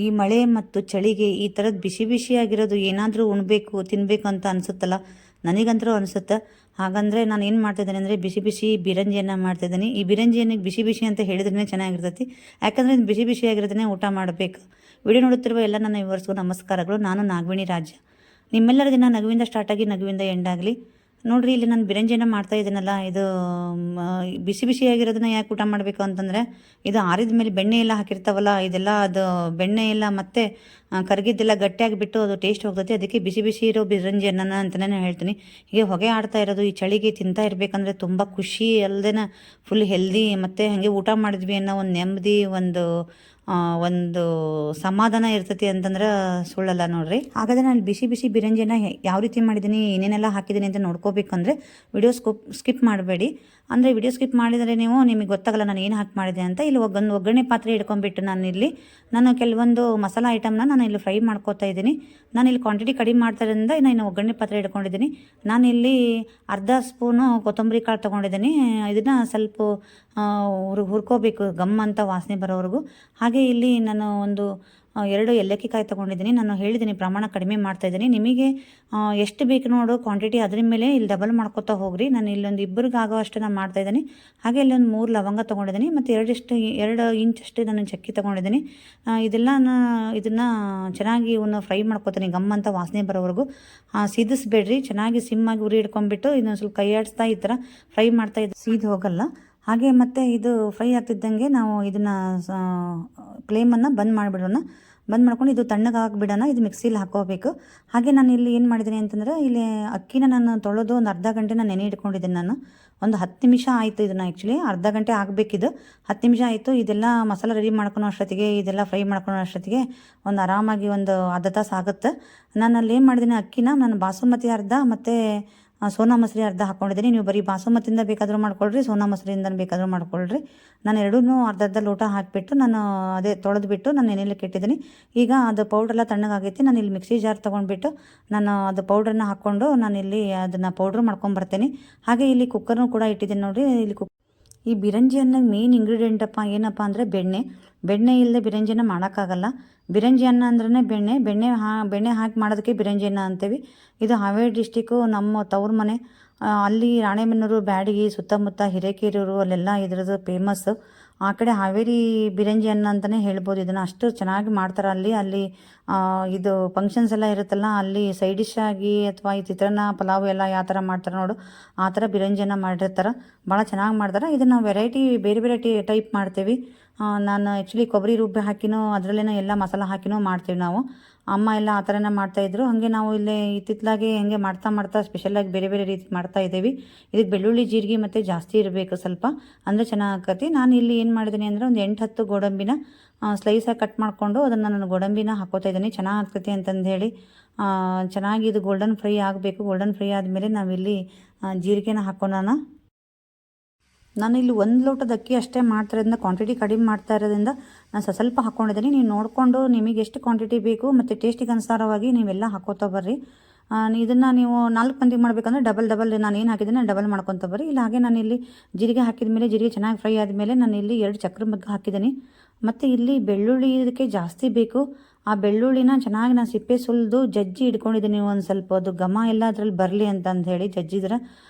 ಈ ಮಳೆ ಮತ್ತು ಚಳಿಗೆ ಈ ಥರದ್ದು ಬಿಸಿ ಬಿಸಿಯಾಗಿರೋದು ಏನಾದರೂ ಉಣ್ಬೇಕು ತಿನ್ನಬೇಕು ಅಂತ ಅನಿಸುತ್ತಲ್ಲ, ನನಗಂತರೂ ಅನಿಸುತ್ತೆ. ಹಾಗಂದರೆ ನಾನು ಏನು ಮಾಡ್ತಿದ್ದೇನೆ ಅಂದರೆ ಬಿಸಿ ಬಿಸಿ ಬಿರಂಜಿಯನ್ನು ಮಾಡ್ತಿದ್ದೀನಿ. ಈ ಬಿರಂಜಿಯನ್ನು ಬಿಸಿ ಬಿಸಿ ಅಂತ ಹೇಳಿದ್ರೇ ಚೆನ್ನಾಗಿರ್ತೈತಿ, ಯಾಕಂದರೆ ಬಿಸಿ ಬಿಸಿಯಾಗಿರೋದನ್ನೇ ಊಟ ಮಾಡಬೇಕು. ವಿಡಿಯೋ ನೋಡುತ್ತಿರುವ ಎಲ್ಲ ನನ್ನ ವ್ಯೂವರ್ಸ್ಗೂ ನಮಸ್ಕಾರಗಳು. ನಾನು ನಾಗವೇಣಿ ರಾಜ. ನಿಮ್ಮೆಲ್ಲರ ದಿನ ನಗುವಿಂದ ಸ್ಟಾರ್ಟ್ ಆಗಿ ನಗುವಿಂದ ಎಂಡ್ ಆಗಲಿ. ನೋಡಿರಿ, ಇಲ್ಲಿ ನಾನು ಬಿರಂಜಿಯನ್ನು ಮಾಡ್ತಾ ಇದ್ದೀನಲ್ಲ, ಇದು ಬಿಸಿ ಬಿಸಿಯಾಗಿರೋದನ್ನ ಯಾಕೆ ಊಟ ಮಾಡಬೇಕು ಅಂತಂದರೆ, ಇದು ಆರಿದ ಮೇಲೆ ಬೆಣ್ಣೆ ಎಲ್ಲ ಹಾಕಿರ್ತಾವಲ್ಲ, ಇದೆಲ್ಲ ಅದು ಬೆಣ್ಣೆ ಎಲ್ಲ ಮತ್ತೆ ಕರಗಿದ್ದೆಲ್ಲ ಗಟ್ಟಿಯಾಗಿಬಿಟ್ಟು ಅದು ಟೇಸ್ಟ್ ಹೋಗ್ತೈತಿ. ಅದಕ್ಕೆ ಬಿಸಿ ಬಿಸಿ ಇರೋ ಬಿರಂಜಿ ಅನ್ನನ ಅಂತಲೇ ಹೇಳ್ತೀನಿ. ಹೀಗೆ ಹೊಗೆ ಆಡ್ತಾ ಇರೋದು ಈ ಚಳಿಗೆ ತಿಂತಾ ಇರಬೇಕಂದ್ರೆ ತುಂಬ ಖುಷಿ ಅಲ್ಲದೇನ ಫುಲ್ ಹೆಲ್ದಿ, ಮತ್ತು ಹಾಗೆ ಊಟ ಮಾಡಿದ್ವಿ ಅನ್ನೋ ಒಂದು ನೆಮ್ಮದಿ, ಒಂದು ಸಮಾಧಾನ ಇರ್ತೈತಿ ಅಂತಂದ್ರೆ ಸುಳ್ಳಲ್ಲ ನೋಡ್ರಿ. ಹಾಗಾದರೆ ನಾನು ಬಿಸಿ ಬಿಸಿ ಬಿರಂಜಿನ ಯಾವ ರೀತಿ ಮಾಡಿದ್ದೀನಿ, ಏನೇನೆಲ್ಲ ಹಾಕಿದ್ದೀನಿ ಅಂತ ನೋಡ್ಕೋಬೇಕಂದ್ರೆ ವಿಡಿಯೋ ಸ್ಕಿಪ್ ಮಾಡಬೇಡಿ. ಅಂದರೆ ವಿಡಿಯೋ ಸ್ಕಿಪ್ ಮಾಡಿದರೆ ನಿಮಗೆ ಗೊತ್ತಾಗಲ್ಲ ನಾನು ಏನು ಹಾಕಿ ಮಾಡಿದೆ ಅಂತ. ಇಲ್ಲಿ ಒಗ್ಗರಣೆ ಪಾತ್ರೆ ಇಟ್ಕೊಂಡ್ಬಿಟ್ಟು ನಾನು ಕೆಲವೊಂದು ಮಸಾಲ ಐಟಮ್ನ ನಾನು ಇಲ್ಲಿ ಫ್ರೈ ಮಾಡ್ಕೋತಾ ಇದ್ದೀನಿ. ನಾನು ಇಲ್ಲಿ ಕ್ವಾಂಟಿಟಿ ಕಡಿಮೆ ಮಾಡ್ತಾರಿಂದ ನಾನು ಒಗ್ಗರಣೆ ಪಾತ್ರೆ ಇಟ್ಕೊಂಡಿದ್ದೀನಿ. ನಾನಿಲ್ಲಿ ಅರ್ಧ ಸ್ಪೂನು ಕೊತ್ತಂಬರಿ ಕಾಳು ತೊಗೊಂಡಿದ್ದೀನಿ. ಇದನ್ನು ಸ್ವಲ್ಪ ಹುರ್ಕೋಬೇಕು, ಗಮ್ ಅಂತ ವಾಸನೆ ಬರೋವರೆಗೂ. ಹಾಗೆ ಇಲ್ಲಿ ನಾನು ಒಂದು 2 ಏಲಕ್ಕಿ ಕಾಯಿ ತೊಗೊಂಡಿದ್ದೀನಿ. ನಾನು ಹೇಳಿದ್ದೀನಿ ಪ್ರಮಾಣ ಕಡಿಮೆ ಮಾಡ್ತಾಯಿದ್ದೀನಿ. ನಿಮಗೆ ಎಷ್ಟು ಬೇಕು ನೋಡು ಕ್ವಾಂಟಿಟಿ, ಅದ್ರ ಮೇಲೆ ಇಲ್ಲಿ ಡಬಲ್ ಮಾಡ್ಕೊತಾ ಹೋಗ್ರಿ. ನಾನು ಇಲ್ಲೊಂದು ಇಬ್ಬರಿಗೆ ಆಗೋ ಅಷ್ಟು ನಾನು ಮಾಡ್ತಾಯಿದ್ದೀನಿ. ಹಾಗೆ ಇಲ್ಲೊಂದು 3 ಲವಂಗ ತೊಗೊಂಡಿದ್ದೀನಿ, ಮತ್ತು 2 ಇಂಚಷ್ಟು ನಾನು ಚಕ್ಕಿ ತೊಗೊಂಡಿದ್ದೀನಿ. ಇದನ್ನು ಚೆನ್ನಾಗಿ ಇವನ್ನ ಫ್ರೈ ಮಾಡ್ಕೊತೀನಿ, ಗಮ್ ಅಂತ ವಾಸನೆ ಬರೋವರೆಗೂ. ಸೀದಿಸ್ಬೇಡ್ರಿ, ಚೆನ್ನಾಗಿ ಸಿಮ್ಮಾಗಿ ಉರಿ ಇಟ್ಕೊಂಡ್ಬಿಟ್ಟು ಇದನ್ನು ಸ್ವಲ್ಪ ಕೈ ಆಡಿಸ್ತಾ ಈ ಥರ ಫ್ರೈ ಮಾಡ್ತಾಯಿದ್ದು ಸೀದ್ ಹೋಗಲ್ಲ. ಹಾಗೆ ಮತ್ತು ಇದು ಫ್ರೈ ಆಗ್ತಿದ್ದಂಗೆ ನಾವು ಇದನ್ನು ಫ್ಲೇಮನ್ನು ಬಂದ್ ಮಾಡಿಬಿಡೋಣ. ಬಂದ್ ಮಾಡ್ಕೊಂಡು ಇದು ತಣ್ಣಗೆ ಹಾಕಿಬಿಡೋಣ. ಇದು ಮಿಕ್ಸಿಲಿ ಹಾಕೋಬೇಕು. ಹಾಗೆ ನಾನು ಇಲ್ಲಿ ಏನು ಮಾಡಿದ್ದೀನಿ ಅಂತಂದರೆ, ಇಲ್ಲಿ ಅಕ್ಕಿನ ನಾನು ತೊಳೆದು ಒಂದು ಅರ್ಧ ಗಂಟೆ ನಾನು ನೆನೆ ಇಟ್ಕೊಂಡಿದ್ದೀನಿ. ನಾನು ಒಂದು 10 ನಿಮಿಷ ಆಯಿತು. ಇದನ್ನು ಆ್ಯಕ್ಚುಲಿ ಅರ್ಧ ಗಂಟೆ ಆಗಬೇಕಿದ್ದು, 10 ನಿಮಿಷ ಆಯಿತು. ಇದೆಲ್ಲ ಮಸಾಲೆ ರೆಡಿ ಮಾಡ್ಕೊಳೋ ಅಷ್ಟೊತ್ತಿಗೆ, ಇದೆಲ್ಲ ಫ್ರೈ ಮಾಡ್ಕೊಳೋ ಅಷ್ಟೊತ್ತಿಗೆ ಒಂದು ಆರಾಮಾಗಿ ಒಂದು ಅರ್ಧ ತಾಸು ಆಗುತ್ತೆ. ನಾನು ಅಲ್ಲಿ ಏನು ಮಾಡಿದ್ದೀನಿ, ಅಕ್ಕಿನ ನಾನು ಬಾಸುಮತಿ ಅರ್ಧ ಮತ್ತು ಸೋನಾ ಮಸೂರಿ ಅರ್ಧ ಹಾಕ್ಕೊಂಡಿದ್ದೀನಿ. ನೀವು ಬರೀ ಬಾಸುಮತಿಯಿಂದ ಬೇಕಾದರೂ ಮಾಡ್ಕೊಳ್ರಿ, ಸೋನಾ ಮಸೂರಿಯಿಂದ ಬೇಕಾದರೂ ಮಾಡ್ಕೊಳ್ರಿ. ನಾನು ಎರಡೂ ಅರ್ಧ ಲೋಟ ಹಾಕಿಬಿಟ್ಟು ನಾನು ತೊಳೆದ್ಬಿಟ್ಟು ನಾನು ನೆನೆಲಿಕ್ಕೆ ಇಟ್ಟಿದ್ದೀನಿ. ಈಗ ಅದು ಪೌಡ್ರೆಲ್ಲ ತಣ್ಣಗಾಗೈತಿ. ನಾನು ಇಲ್ಲಿ ಮಿಕ್ಸಿ ಜಾರ್ ತೊಗೊಂಡ್ಬಿಟ್ಟು ನಾನು ಅದು ಪೌಡ್ರನ್ನ ಹಾಕ್ಕೊಂಡು ನಾನಿಲ್ಲಿ ಅದನ್ನು ಪೌಡ್ರ್ ಮಾಡ್ಕೊಂಬರ್ತೀನಿ. ಹಾಗೆ ಇಲ್ಲಿ ಕುಕ್ಕರ್ನೂ ಕೂಡ ಇಟ್ಟಿದ್ದೀನಿ ನೋಡಿರಿ. ಇಲ್ಲಿ ಈ ಬಿರಂಜಿ ಅನ್ನಕ್ಕೆ ಮೇನ್ ಇಂಗ್ರೀಡಿಯೆಂಟಪ್ಪ ಏನಪ್ಪ ಅಂದರೆ ಬೆಣ್ಣೆ ಇಲ್ಲದೆ ಬಿರಂಜಿನ ಮಾಡೋಕ್ಕಾಗಲ್ಲ. ಬಿರಂಜಿ ಅನ್ನ ಅಂದ್ರೆ ಬೆಣ್ಣೆ ಹಾಕಿ ಮಾಡೋದಕ್ಕೆ ಬಿರಂಜಿ ಅನ್ನ ಅಂತೀವಿ. ಇದು ಹಾವೇರಿ ಡಿಸ್ಟಿಕ್ಕು, ನಮ್ಮ ತವ್ರ ಮನೆ. ಅಲ್ಲಿ ರಾಣೆಬೆನ್ನೂರು, ಬ್ಯಾಡಗಿ, ಸುತ್ತಮುತ್ತ ಹಿರೇಕೆರೂರು ಅಲ್ಲೆಲ್ಲ ಇದ್ರದ್ದು ಫೇಮಸ್ಸು. ಆ ಕಡೆ ಹಾವೇರಿ ಬಿರಂಜಿ ಅನ್ನ ಅಂತಲೇ ಹೇಳ್ಬೋದು. ಇದನ್ನು ಅಷ್ಟು ಚೆನ್ನಾಗಿ ಮಾಡ್ತಾರೆ ಅಲ್ಲಿ ಇದು ಫಂಕ್ಷನ್ಸ್ ಎಲ್ಲ ಇರುತ್ತಲ್ಲ, ಅಲ್ಲಿ ಸೈಡ್ ಡಿಶ್ ಆಗಿ ಅಥವಾ ಈ ಚಿತ್ರಾನ್ನ, ಪಲಾವ್ ಎಲ್ಲ ಯಾವ ಥರ ಮಾಡ್ತಾರೆ ನೋಡು, ಆ ಥರ ಬಿರಂಜಿಯನ್ನು ಮಾಡಿರ್ತಾರೆ. ಭಾಳ ಚೆನ್ನಾಗಿ ಮಾಡ್ತಾರೆ. ಇದನ್ನು ವೆರೈಟಿ ಬೇರೆ ಬೇರೆ ಟೈಪ್ ಮಾಡ್ತೀವಿ. ನಾನು ಆ್ಯಕ್ಚುಲಿ ಕೊಬ್ಬರಿ ರುಬ್ಬಿ ಹಾಕಿನೂ ಅದರಲ್ಲೇ ಎಲ್ಲ ಮಸಾಲ ಹಾಕಿನೂ ಮಾಡ್ತೀವಿ ನಾವು. ಅಮ್ಮ ಎಲ್ಲ ಆ ಥರನೇ ಮಾಡ್ತಾಯಿದ್ರು. ಹಾಗೆ ನಾವು ಇಲ್ಲೇ ಇತ್ತಿತ್ತಲಾಗೆ ಹಾಗೆ ಮಾಡ್ತಾ ಸ್ಪೆಷಲಾಗಿ ಬೇರೆ ಬೇರೆ ರೀತಿ ಮಾಡ್ತಾಯಿದ್ದೀವಿ. ಇದಕ್ಕೆ ಬೆಳ್ಳುಳ್ಳಿ, ಜೀರಿಗೆ ಮತ್ತು ಜಾಸ್ತಿ ಇರಬೇಕು ಸ್ವಲ್ಪ, ಅಂದರೆ ಚೆನ್ನಾಗತ್ತೆ. ನಾನು ಇಲ್ಲಿ ಏನು ಮಾಡಿದ್ದೀನಿ ಅಂದರೆ ಒಂದು 8-10 ಗೋಡಂಬಿನ ಸ್ಲೈಸಾಗಿ ಕಟ್ ಮಾಡಿಕೊಂಡು ಅದನ್ನು ನಾನು ಗೋಡಂಬಿನ ಹಾಕೋತಾ ಇದ್ದೀನಿ, ಚೆನ್ನಾಗಾಗ್ತೈತಿ ಅಂತಂದು ಹೇಳಿ. ಚೆನ್ನಾಗಿ ಇದು ಗೋಲ್ಡನ್ ಫ್ರೈ ಆಗಬೇಕು. ಗೋಲ್ಡನ್ ಫ್ರೈ ಆದಮೇಲೆ ನಾವಿಲ್ಲಿ ಜೀರಿಗೆನ ಹಾಕೋಣ. ನಾನಿಲ್ಲಿ 1 ಲೋಟದ ಅಕ್ಕಿ ಅಷ್ಟೇ ಮಾಡ್ತಾಯಿರೋದ್ರಿಂದ, ಕ್ವಾಂಟಿಟಿ ಕಡಿಮೆ ಮಾಡ್ತಾ ಇರೋದ್ರಿಂದ ನಾನು ಸ್ವಲ್ಪ ಹಾಕ್ಕೊಂಡಿದ್ದೀನಿ. ನೀವು ನೋಡಿಕೊಂಡು ನಿಮಗೆ ಎಷ್ಟು ಕ್ವಾಂಟಿಟಿ ಬೇಕು ಮತ್ತು ಟೇಸ್ಟಿಗೆ ಅನುಸಾರವಾಗಿ ನೀವೆಲ್ಲ ಹಾಕೋತಾ ಬರ್ರಿ. ಇದನ್ನು ನೀವು 4 ಮಂದಿಗೆ ಮಾಡಬೇಕಂದ್ರೆ ಡಬಲ್ ನಾನು ಏನು ಹಾಕಿದ್ದೀನಿ ಡಬಲ್ ಮಾಡ್ಕೊತ ಬರ್ರಿ. ಇಲ್ಲ ಹಾಗೆ ನಾನು ಇಲ್ಲಿ ಜೀರಿಗೆ ಹಾಕಿದ ಮೇಲೆ, ಜೀರಿಗೆ ಚೆನ್ನಾಗಿ ಫ್ರೈ ಆದಮೇಲೆ ನಾನು ಇಲ್ಲಿ 2 ಚಕ್ರ ಮಗ್ಗ ಹಾಕಿದ್ದೀನಿ. ಮತ್ತು ಇಲ್ಲಿ ಬೆಳ್ಳುಳ್ಳಿ ಇದಕ್ಕೆ ಜಾಸ್ತಿ ಬೇಕು. ಆ ಬೆಳ್ಳುಳ್ಳಿನ ಚೆನ್ನಾಗಿ ನಾನು ಸಿಪ್ಪೆ ಸುಲಿದು ಜಜ್ಜಿ ಇಟ್ಕೊಂಡಿದ್ದೀನಿ. ಒಂದು ಸ್ವಲ್ಪ ಅದು ಘಮ ಎಲ್ಲ ಅದರಲ್ಲಿ ಬರಲಿ ಅಂತ ಹೇಳಿ ಜಜ್ಜಿದ್ರೆ.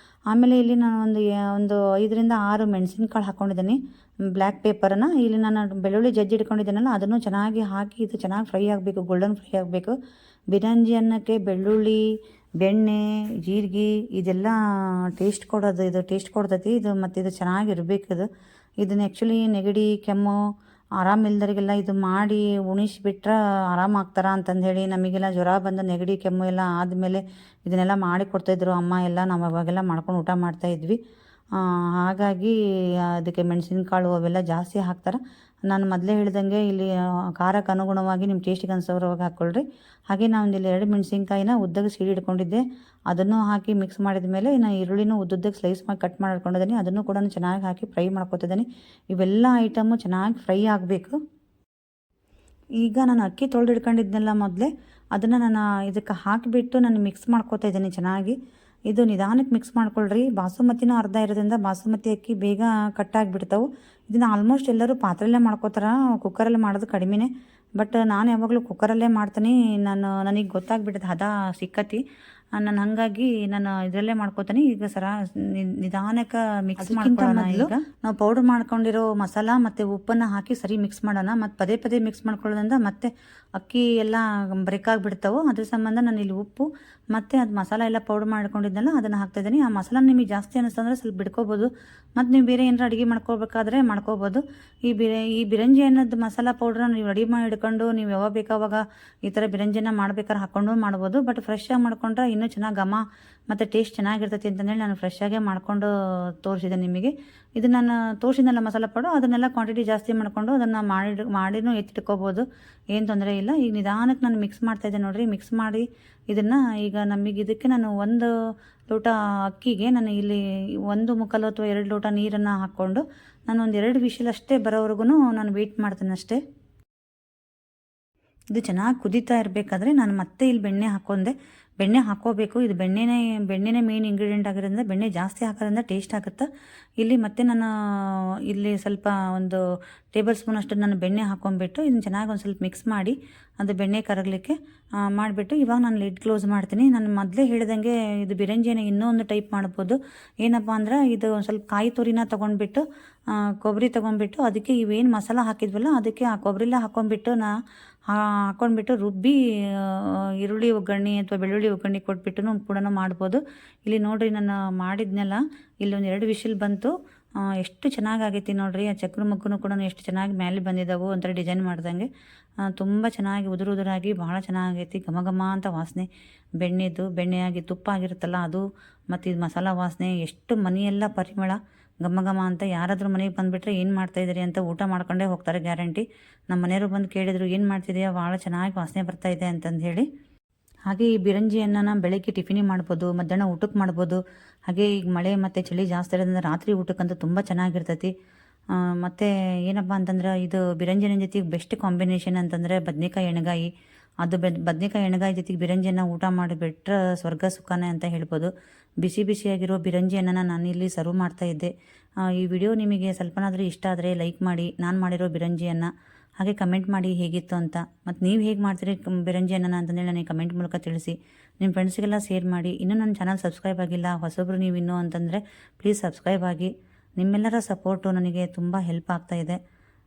ಆಮೇಲೆ ಇಲ್ಲಿ ನಾನು ಒಂದು 5-6 ಮೆಣಸಿನ್ಕಾಳು ಹಾಕ್ಕೊಂಡಿದ್ದೀನಿ, ಬ್ಲ್ಯಾಕ್ ಪೇಪರನ್ನು. ಇಲ್ಲಿ ನಾನು ಬೆಳ್ಳುಳ್ಳಿ ಜಜ್ಜಿ ಇಟ್ಕೊಂಡಿದ್ದೀನಲ್ಲ, ಅದನ್ನು ಚೆನ್ನಾಗಿ ಹಾಕಿ ಇದು ಚೆನ್ನಾಗಿ ಫ್ರೈ ಆಗಬೇಕು, ಗೋಲ್ಡನ್ ಫ್ರೈ ಆಗಬೇಕು. ಬಿರಂಜಿ ಅನ್ನಕ್ಕೆ ಬೆಳ್ಳುಳ್ಳಿ, ಬೆಣ್ಣೆ, ಜೀರಿಗೆ ಇದೆಲ್ಲ ಟೇಸ್ಟ್ ಕೊಡೋದು, ಇದು ಟೇಸ್ಟ್ ಕೊಡ್ತೈತಿ ಇದು. ಮತ್ತು ಇದು ಚೆನ್ನಾಗಿರ್ಬೇಕು. ಇದನ್ನು ಆ್ಯಕ್ಚುಲಿ ನೆಗಡಿ, ಕೆಮ್ಮು ಆರಾಮಿಲ್ದರಿಗೆಲ್ಲ ಇದು ಮಾಡಿ ಉಣಿಸ್ಬಿಟ್ರೆ ಆರಾಮಾಗ್ತಾರ ಅಂತಂದೇಳಿ, ನಮಗೆಲ್ಲ ಜ್ವರ ಬಂದು ನೆಗಡಿ ಕೆಮ್ಮು ಎಲ್ಲ ಆದಮೇಲೆ ಇದನ್ನೆಲ್ಲ ಮಾಡಿ ಕೊಡ್ತಾಯಿದ್ರು ಅಮ್ಮ ಎಲ್ಲ. ನಾವು ಅವಾಗೆಲ್ಲ ಮಾಡ್ಕೊಂಡು ಊಟ ಮಾಡ್ತಾಯಿದ್ವಿ. ಹಾಗಾಗಿ ಅದಕ್ಕೆ ಮೆಣಸಿನಕಾಳು ಅವೆಲ್ಲ ಜಾಸ್ತಿ ಹಾಕ್ತಾರೆ. ನಾನು ಮೊದಲೇ ಹೇಳ್ದಂಗೆ ಇಲ್ಲಿ ಖಾರಕ್ಕೆ ಅನುಗುಣವಾಗಿ ನಿಮ್ಮ ಟೇಸ್ಟಿಗೆ ಅನ್ಸೋರವಾಗಿ ಹಾಕ್ಕೊಳ್ರಿ. ಹಾಗೆ ನಾನು ಇಲ್ಲಿ 2 ಮೆಣಸಿನ್ಕಾಯಿನ ಉದ್ದಗೆ ಸೀಡಿ ಇಟ್ಕೊಂಡಿದ್ದೆ, ಅದನ್ನು ಹಾಕಿ ಮಿಕ್ಸ್ ಮಾಡಿದ ಮೇಲೆ ನಾನು ಈರುಳ್ಳಿನೂ ಉದ್ದುದ್ದಕ್ಕೆ ಸ್ಲೈಸ್ ಮಾಡಿ ಕಟ್ ಮಾಡಿ ಇಟ್ಕೊಂಡಿದ್ದೀನಿ. ಅದನ್ನು ಕೂಡ ಚೆನ್ನಾಗಿ ಹಾಕಿ ಫ್ರೈ ಮಾಡ್ಕೊತಿದ್ದೀನಿ. ಇವೆಲ್ಲ ಐಟಮು ಚೆನ್ನಾಗಿ ಫ್ರೈ ಆಗಬೇಕು. ಈಗ ನಾನು ಅಕ್ಕಿ ತೊಳೆದು ಇಟ್ಕೊಂಡಿದ್ನೆಲ್ಲ ಮೊದಲೇ ಅದನ್ನು ನಾನು ಇದಕ್ಕೆ ಹಾಕಿಬಿಟ್ಟು ನಾನು ಮಿಕ್ಸ್ ಮಾಡ್ಕೊತಾ ಇದ್ದೀನಿ ಚೆನ್ನಾಗಿ. ಇದು ನಿಧಾನಕ್ಕೆ ಮಿಕ್ಸ್ ಮಾಡ್ಕೊಳ್ರಿ. ಬಾಸುಮತಿನೂ ಅರ್ಧ ಇರೋದ್ರಿಂದ ಬಾಸುಮತಿ ಅಕ್ಕಿ ಬೇಗ ಕಟ್ಟಾಗಿಬಿಡ್ತಾವೆ. ಇದನ್ನು ಆಲ್ಮೋಸ್ಟ್ ಎಲ್ಲರೂ ಪಾತ್ರೆಯಲ್ಲೇ ಮಾಡ್ಕೋತಾರೆ, ಕುಕ್ಕರಲ್ಲಿ ಮಾಡೋದು ಕಡಿಮೆನೇ. ಬಟ್ ನಾನು ಯಾವಾಗಲೂ ಕುಕ್ಕರಲ್ಲೇ ಮಾಡ್ತೀನಿ. ನನಗೆ ಗೊತ್ತಾಗ್ಬಿಟ್ಟೈತೆ ಹದ ಸಿಕ್ಕತಿ. ನಾನು ಹಾಗಾಗಿ ನಾನು ಇದರಲ್ಲೇ ಮಾಡ್ಕೋತೀನಿ. ಈಗ ನಿಧಾನಕ್ಕೆ ಮಿಕ್ಸ್ ಮಾಡ್ಕೊಳ್ಳೋಣ. ಈಗ ನಾವು ಪೌಡ್ರ್ ಮಾಡ್ಕೊಂಡಿರೋ ಮಸಾಲ ಮತ್ತು ಉಪ್ಪನ್ನು ಹಾಕಿ ಸರಿ ಮಿಕ್ಸ್ ಮಾಡೋಣ. ಮತ್ತು ಪದೇ ಪದೇ ಮಿಕ್ಸ್ ಮಾಡ್ಕೊಳ್ಳೋದ್ರಿಂದ ಮತ್ತೆ ಅಕ್ಕಿ ಎಲ್ಲ ಬ್ರೇಕ್ ಆಗಿಬಿಡ್ತಾವೆ. ಅದ್ರ ಸಂಬಂಧ ನಾನು ಇಲ್ಲಿ ಉಪ್ಪು ಮತ್ತು ಅದು ಮಸಾಲ ಎಲ್ಲ ಪೌಡ್ರ್ ಮಾಡ್ಕೊಂಡಿದ್ದೆನಲ್ಲ ಅದನ್ನು ಹಾಕ್ತಾಯಿದ್ದೀನಿ. ಆ ಮಸಾಲ ನಿಮಗೆ ಜಾಸ್ತಿ ಅನ್ನಿಸ್ತಂದ್ರೆ ಸ್ವಲ್ಪ ಬಿಡ್ಕೋಬೋದು. ಮತ್ತು ನೀವು ಬೇರೆ ಏನಾರು ಅಡುಗೆ ಮಾಡ್ಕೋಬೇಕಾದ್ರೆ ಮಾಡ್ಕೋಬೋದು. ಈ ಬಿರಂಜಿ ಅನ್ನೋದು ಮಸಾಲ ಪೌಡ್ರನ್ನ ನೀವು ರೆಡಿ ಮಾಡಿ ಇಟ್ಕೊಂಡು ನೀವು ಯಾವಾಗ ಬೇಕಾವಾಗ ಈ ಥರ ಬಿರಂಜಿನ ಮಾಡ್ಬೇಕಾದ್ರೆ ಹಾಕ್ಕೊಂಡು ಮಾಡ್ಬೋದು. ಬಟ್ ಫ್ರೆಶ್ ಆಗಿ ಮಾಡ್ಕೊಂಡ್ರೆ ಇನ್ನೂ ಚೆನ್ನಾಗಿ ಘಮ ಮತ್ತು ಟೇಸ್ಟ್ ಚೆನ್ನಾಗಿರ್ತೈತಿ ಅಂತಂದೇಳಿ ನಾನು ಫ್ರೆಶ್ ಆಗೇ ಮಾಡ್ಕೊಂಡು ತೋರಿಸಿದೆ ನಿಮಗೆ. ಇದು ನಾನು ತೋರಿಸಿದ್ನಲ್ಲ ಮಸಾಲ ಪೌಡ್ರು, ಅದನ್ನೆಲ್ಲ ಕ್ವಾಂಟಿಟಿ ಜಾಸ್ತಿ ಮಾಡಿಕೊಂಡು ಅದನ್ನು ಮಾಡಿನೂ ಎತ್ತಿಟ್ಕೋಬೋದು, ಏನು ತೊಂದರೆ ಇಲ್ಲ. ಈಗ ನಿಧಾನಕ್ಕೆ ನಾನು ಮಿಕ್ಸ್ ಮಾಡ್ತಾಯಿದ್ದೆ ನೋಡಿರಿ. ಮಿಕ್ಸ್ ಮಾಡಿ ಇದನ್ನು ಈಗ ಇದಕ್ಕೆ ನಾನು 1 ಲೋಟ ಅಕ್ಕಿಗೆ ನಾನು ಇಲ್ಲಿ 1 ಮುಕ್ಕಾಲು ಅಥವಾ 2 ಲೋಟ ನೀರನ್ನು ಹಾಕ್ಕೊಂಡು ನಾನು ಒಂದು 2 ವಿಷಲ್ ಅಷ್ಟೇ ಬರೋವರೆಗೂ ನಾನು ವೆಯ್ಟ್ ಮಾಡ್ತೀನಿ ಅಷ್ಟೇ. ಇದು ಚೆನ್ನಾಗಿ ಕುದೀತಾ ಇರಬೇಕಾದ್ರೆ ನಾನು ಮತ್ತೆ ಇಲ್ಲಿ ಬೆಣ್ಣೆ ಹಾಕ್ಕೊಂಡೆ. ಬೆಣ್ಣೆ ಹಾಕ್ಕೋಬೇಕು. ಇದು ಬೆಣ್ಣೆನೇ ಮೇನ್ ಇಂಗ್ರೀಡಿಯೆಂಟ್ ಆಗಿರೋದ್ರಿಂದ ಬೆಣ್ಣೆ ಜಾಸ್ತಿ ಹಾಕೋದ್ರಿಂದ ಟೇಸ್ಟ್ ಆಗುತ್ತೆ. ಇಲ್ಲಿ ಮತ್ತೆ ನಾನು ಇಲ್ಲಿ ಸ್ವಲ್ಪ 1 ಟೇಬಲ್ ಸ್ಪೂನ್ ಅಷ್ಟು ನಾನು ಬೆಣ್ಣೆ ಹಾಕ್ಕೊಂಬಿಟ್ಟು ಇದನ್ನು ಚೆನ್ನಾಗಿ ಒಂದು ಸ್ವಲ್ಪ ಮಿಕ್ಸ್ ಮಾಡಿ ಅದು ಬೆಣ್ಣೆ ಕರಗಲಿಕ್ಕೆ ಮಾಡಿಬಿಟ್ಟು ಇವಾಗ ನಾನು ಲಿಡ್ ಕ್ಲೋಸ್ ಮಾಡ್ತೀನಿ. ನಾನು ಮೊದಲೇ ಹೇಳಿದಂಗೆ ಇದು ಬಿರಂಜಿನ ಇನ್ನೊಂದು ಟೈಪ್ ಮಾಡ್ಬೋದು. ಏನಪ್ಪ ಅಂದ್ರೆ ಇದು ಒಂದು ಸ್ವಲ್ಪ ಕಾಯಿ ತುರಿನ ತೊಗೊಂಡ್ಬಿಟ್ಟು ಕೊಬ್ಬರಿ ತೊಗೊಂಡ್ಬಿಟ್ಟು ಅದಕ್ಕೆ ಇವೇನು ಮಸಾಲ ಹಾಕಿದ್ವಲ್ಲ ಅದಕ್ಕೆ ಆ ಕೊಬ್ಬರಿಲ್ಲ ಹಾಕ್ಕೊಂಡ್ಬಿಟ್ಟು ರುಬ್ಬಿ ಈರುಳ್ಳಿ ಒಗ್ಗರಣೆ ಅಥವಾ ಬೆಳ್ಳುಳ್ಳಿ ಒಗ್ಗರಣೆ ಕೊಟ್ಬಿಟ್ಟು ಕೂಡ ಮಾಡ್ಬೋದು. ಇಲ್ಲಿ ನೋಡಿರಿ ನಾನು ಮಾಡಿದ್ನೆಲ್ಲ ಇಲ್ಲೊಂದು 2 ವಿಷಲ್ ಬಂತು. ಎಷ್ಟು ಚೆನ್ನಾಗಾಗೈತಿ ನೋಡಿರಿ. ಆ ಚಕ್ರ ಮಗ್ಗು ಕೂಡ ಎಷ್ಟು ಚೆನ್ನಾಗಿ ಮೇಲೆ ಬಂದಿದ್ದಾವೆ ಒಂಥರ ಡಿಸೈನ್ ಮಾಡ್ದಂಗೆ. ತುಂಬ ಚೆನ್ನಾಗಿ ಉದುರಾಗಿ ಭಾಳ ಚೆನ್ನಾಗೈತಿ. ಘಮ ಘಮ ಅಂತ ವಾಸನೆ ಬೆಣ್ಣೆಯಾಗಿ ತುಪ್ಪ ಆಗಿರುತ್ತಲ್ಲ ಅದು, ಮತ್ತು ಇದು ಮಸಾಲ ವಾಸನೆ ಎಷ್ಟು ಮನೆಯೆಲ್ಲ ಪರಿಮಳ ಘಮ ಘಮ ಅಂತ. ಯಾರಾದರೂ ಮನೆಗೆ ಬಂದುಬಿಟ್ರೆ ಏನು ಮಾಡ್ತಾಯಿದ್ದೀರಿ ಅಂತ ಊಟ ಮಾಡ್ಕೊಂಡೇ ಹೋಗ್ತಾರೆ ಗ್ಯಾರಂಟಿ. ನಮ್ಮ ಮನೆಯವರು ಬಂದು ಕೇಳಿದರು ಏನು ಮಾಡ್ತಿದೆಯಾ, ಭಾಳ ಚೆನ್ನಾಗಿ ವಾಸನೆ ಬರ್ತಾಯಿದೆ ಅಂತಂದು ಹೇಳಿ. ಹಾಗೆ ಈ ಬಿರಂಜಿಯನ್ನು ಬೆಳಗ್ಗೆ ಟಿಫಿನಿಗೆ ಮಾಡ್ಬೋದು, ಮಧ್ಯಾಹ್ನ ಊಟಕ್ಕೆ ಮಾಡ್ಬೋದು. ಹಾಗೆ ಈಗ ಮಳೆ ಮತ್ತು ಚಳಿ ಜಾಸ್ತಿ ಇರೋದ್ರಿಂದ ರಾತ್ರಿ ಊಟಕ್ಕಂತೂ ತುಂಬ ಚೆನ್ನಾಗಿರ್ತೈತಿ. ಮತ್ತು ಏನಪ್ಪ ಅಂತಂದ್ರೆ ಇದು ಬಿರಂಜಿನ ಜೊತೆಗೆ ಬೆಸ್ಟ್ ಕಾಂಬಿನೇಷನ್ ಅಂತಂದರೆ ಬದನೇಕಾಯಿ ಎಣ್ಗಾಯಿ. ಅದು ಬದನೇಕಾಯಿ ಎಣ್ಗಾಯಿ ಜೊತೆಗೆ ಬಿರಂಜಿಯನ್ನು ಊಟ ಮಾಡಿಬಿಟ್ರೆ ಸ್ವರ್ಗ ಸುಖನೇ ಅಂತ ಹೇಳ್ಬೋದು. ಬಿಸಿಯಾಗಿರೋ ಬಿರಂಜಿಯನ್ನು ನಾನಿಲ್ಲಿ ಸರ್ವ್ ಮಾಡ್ತಾಯಿದ್ದೆ. ಈ ವಿಡಿಯೋ ನಿಮಗೆ ಸ್ವಲ್ಪನಾದರೂ ಇಷ್ಟ ಆದರೆ ಲೈಕ್ ಮಾಡಿ ನಾನು ಮಾಡಿರೋ ಬಿರಂಜಿಯನ್ನು. ಹಾಗೆ ಕಮೆಂಟ್ ಮಾಡಿ ಹೇಗಿತ್ತು ಅಂತ. ಮತ್ತು ನೀವು ಹೇಗೆ ಮಾಡ್ತೀರಿ ಬಿರಂಜಿಯನ್ನು ಅಂತಂದೇಳಿ ನನಗೆ ಕಮೆಂಟ್ ಮೂಲಕ ತಿಳಿಸಿ. ನಿಮ್ಮ ಫ್ರೆಂಡ್ಸಿಗೆಲ್ಲ ಶೇರ್ ಮಾಡಿ. ಇನ್ನೂ ನನ್ನ ಚಾನಲ್ ಸಬ್ಸ್ಕ್ರೈಬ್ ಆಗಿಲ್ಲ, ಹೊಸೊಬ್ಬರು ನೀವು ಇನ್ನೂ ಅಂತಂದರೆ ಪ್ಲೀಸ್ ಸಬ್ಸ್ಕ್ರೈಬ್ ಆಗಿ. ನಿಮ್ಮೆಲ್ಲರ ಸಪೋರ್ಟು ನನಗೆ ತುಂಬ ಹೆಲ್ಪ್ ಆಗ್ತಾಯಿದೆ.